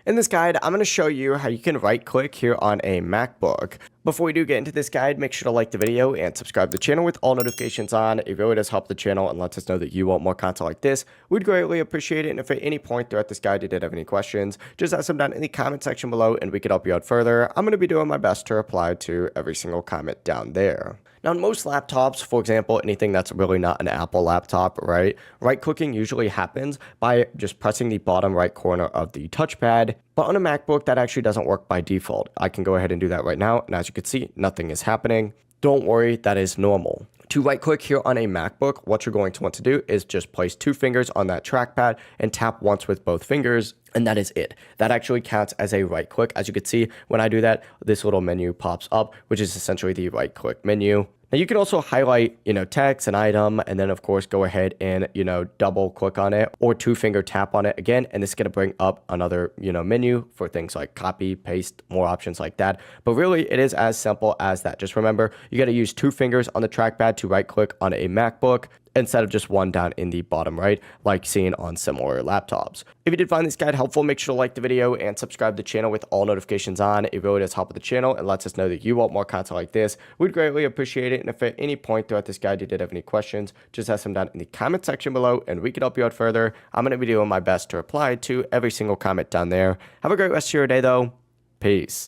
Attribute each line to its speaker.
Speaker 1: In this guide, I'm going to show you how you can right click here on a MacBook. Before we do get into this guide, make sure to like the video and subscribe to the channel with all notifications on. It really does help the channel and lets us know that you want more content like this. We'd greatly appreciate it. And if at any point throughout this guide you did have any questions, just ask them down in the comment section below and we could help you out further. I'm going to be doing my best to reply to every single comment down there. Now, on most laptops, for example, anything that's really not an Apple laptop, right clicking usually happens by just pressing the bottom right corner of the touchpad. But on a MacBook, that actually doesn't work by default. I can go ahead and do that right now. And as you can see, nothing is happening. Don't worry, that is normal. To right click here on a MacBook, what you're going to want to do is just place 2 fingers on that trackpad and tap once with both fingers. And that is it. That actually counts as a right click. As you can see, when I do that, this little menu pops up, which is essentially the right click menu. Now you can also highlight, text, an item, and then of course go ahead and, double click on it or 2-finger tap on it again. And this is going to bring up another, menu for things like copy, paste, more options like that. But really it is as simple as that. Just remember, you got to use 2 fingers on the trackpad to right click on a MacBook, instead of just one down in the bottom right, like seen on similar laptops. If you did find this guide helpful, make sure to like the video and subscribe to the channel with all notifications on. It really does help with the channel and lets us know that you want more content like this. We'd greatly appreciate it. And if at any point throughout this guide you did have any questions, just ask them down in the comment section below and we can help you out further. I'm going to be doing my best to reply to every single comment down there. Have a great rest of your day though. Peace.